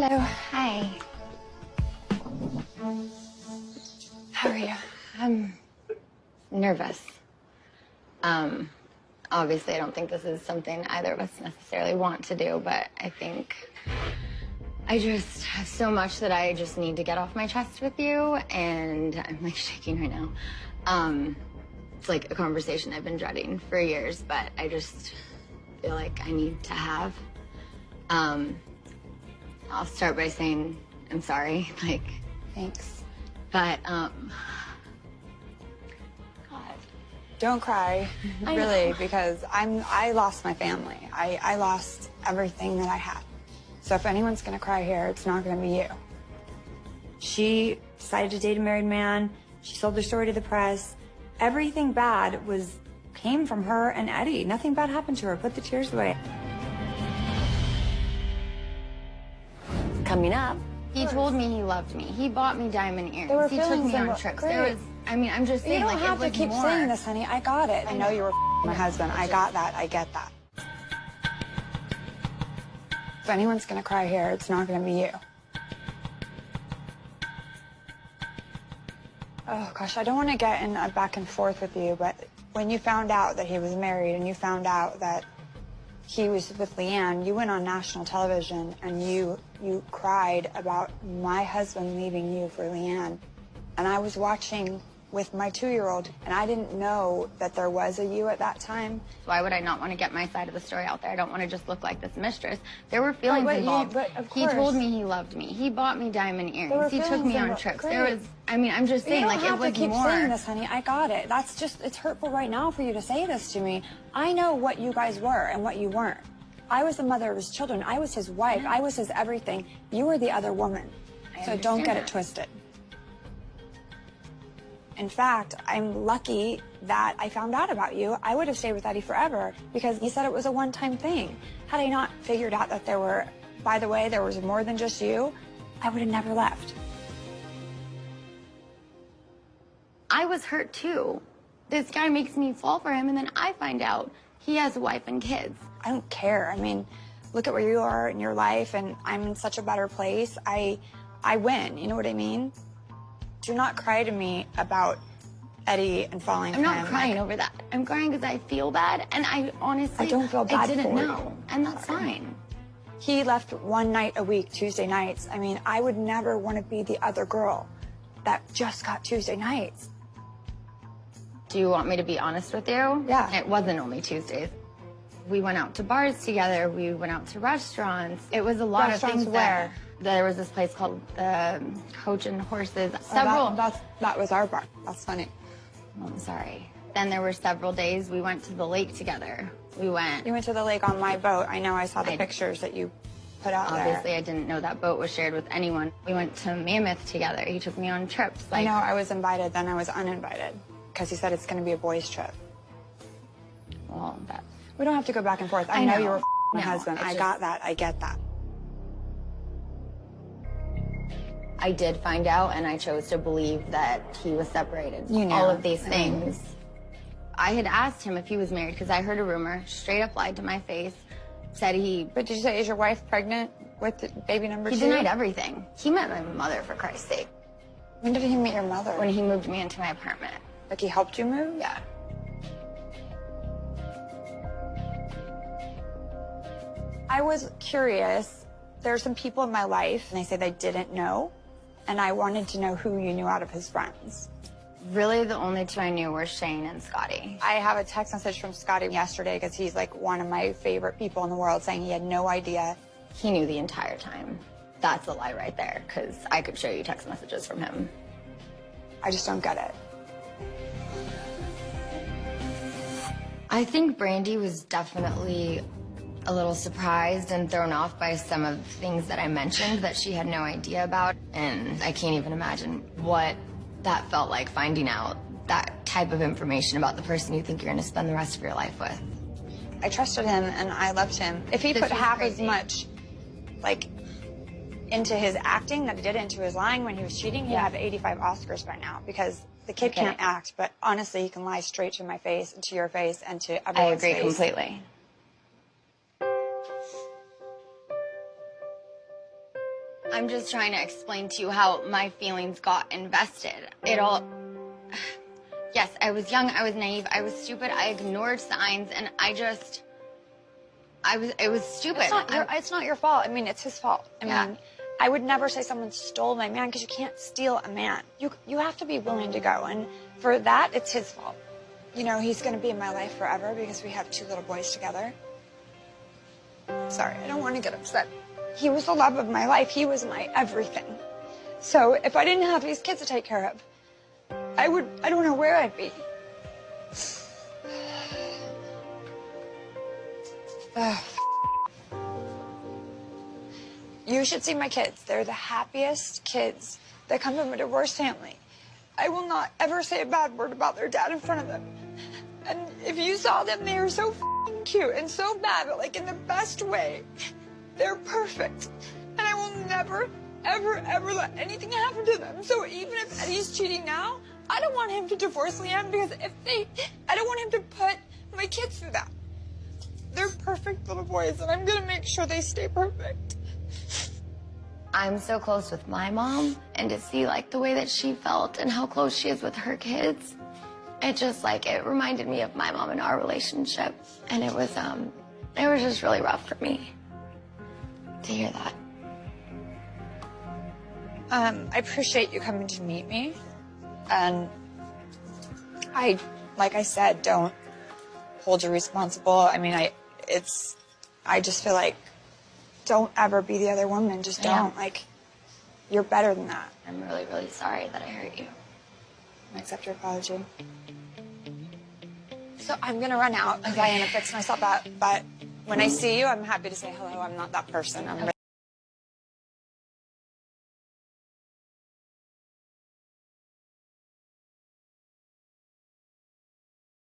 Hello. Hi. How are you? I'm nervous. Obviously, I don't think this is something either of us necessarily want to do, but I think I just have so much that I just need to get off my chest with you, and I'm like shaking right now. It's like a conversation I've been dreading for years, but I just feel like I need to have. I'll start by saying I'm sorry, like. Thanks. But, God. Don't cry, really, because I lost my family. I lost everything that I had. So if anyone's gonna cry here, it's not gonna be you. She decided to date a married man. She sold her story to the press. Everything bad came from her and Eddie. Nothing bad happened to her. Put the tears away. Coming up. He told me he loved me. He bought me diamond earrings. There were He took feelings me that on were trips. great. There was, I mean, I'm just saying, You don't like, have it to was keep more. saying this, honey. I got it. I know you were my husband. I got that. I get that. If anyone's gonna cry here, it's not gonna be you. Oh, gosh, I don't want to get in a back and forth with you, but when you found out that he was married and you found out that he was with Leanne, you went on national television and you cried about my husband leaving you for Leanne. And I was watching with my 2-year-old, and I didn't know that there was a you at that time. Why would I not want to get my side of the story out there? I don't want to just look like this mistress. There were feelings involved. But of he course. told me he loved me. He bought me diamond There earrings. were He took feelings me on involved. trips. Great. There was, I mean, I'm just saying, like, it was You don't have to keep more. saying this, honey. I got it. That's just, it's hurtful right now for you to say this to me. I know what you guys were and what you weren't. I was the mother of his children. I was his wife. I was his everything. You were the other woman. So don't get it twisted. In fact, I'm lucky that I found out about you. I would have stayed with Eddie forever because he said it was a one-time thing. Had I not figured out that there were, by the way, there was more than just you, I would have never left. I was hurt too. This guy makes me fall for him, and then I find out he has a wife and kids. I don't care. I mean, look at where you are in your life, and I'm in such a better place. I win, you know what I mean? Do not cry to me about Eddie and falling for him. I'm not crying over that. I'm crying because I feel bad, and I honestly, I don't feel bad I didn't for you. know, and that's fine. He left one night a week, Tuesday nights. I mean, I would never want to be the other girl that just got Tuesday nights. Do you want me to be honest with you? Yeah. It wasn't only Tuesdays. We went out to bars together. We went out to restaurants. It was a lot of things. Where? There was this place called the Coach and Horses. Several. That was our bar. That's funny. Oh, I'm sorry. Then there were several days we went to the lake together. We went. You went to the lake on my boat. I know. I saw the pictures that you put out Obviously, there. I didn't know that boat was shared with anyone. We went to Mammoth together. He took me on trips. I know. I was invited. Then I was uninvited because he said it's going to be a boys' trip. Well, that's. We don't have to go back and forth. I know you were my husband. I got that. I get that. I did find out, and I chose to believe that he was separated. You knew. All of these things. I had asked him if he was married because I heard a rumor, straight up lied to my face, said he... But did you say, is your wife pregnant with baby number 2? He denied everything. He met my mother, for Christ's sake. When did he meet your mother? When he moved me into my apartment. Like he helped you move? Yeah. I was curious. There are some people in my life, and they say they didn't know, and I wanted to know who you knew out of his friends. Really, the only two I knew were Shane and Scotty. I have a text message from Scotty yesterday because he's like one of my favorite people in the world, saying he had no idea. He knew the entire time. That's a lie right there, because I could show you text messages from him. I just don't get it. I think Brandi was definitely a little surprised and thrown off by some of the things that I mentioned that she had no idea about. And I can't even imagine what that felt like, finding out that type of information about the person you think you're going to spend the rest of your life with. I trusted him and I loved him. If he put half as much, like, into his acting that he did into his lying when he was cheating, he'd have 85 Oscars by now, because the kid can't act, but honestly, he can lie straight to my face and to your face and to everyone's face. I agree completely. I'm just trying to explain to you how my feelings got invested. It all... Yes, I was young, I was naive, I was stupid, I ignored signs, and it was stupid. It's not your fault. I mean, it's his fault. I Yeah. mean, I would never say someone stole my man because you can't steal a man. You have to be willing to go, and for that, it's his fault. You know, he's going to be in my life forever because we have 2 little boys together. Sorry, I don't want to get upset. He was the love of my life. He was my everything. So if I didn't have these kids to take care of, I don't know where I'd be. You should see my kids. They're the happiest kids. They come from a divorced family. I will not ever say a bad word about their dad in front of them. And if you saw them, they are so f***ing cute and so bad, but like in the best way. They're perfect. And I will never, ever, ever let anything happen to them. So even if Eddie's cheating now, I don't want him to divorce Leanne because I don't want him to put my kids through that. They're perfect little boys, and I'm gonna make sure they stay perfect. I'm so close with my mom, and to see like the way that she felt and how close she is with her kids, it reminded me of my mom and our relationship, and it was just really rough for me to hear that. I appreciate you coming to meet me, and like I said, don't hold you responsible. I mean, I just feel like don't ever be the other woman. Just don't. Like, you're better than that. I'm really, really sorry that I hurt you. I accept your apology. So I'm gonna run out because I end up fixing myself up. But when I see you, I'm happy to say hello. I'm not that person.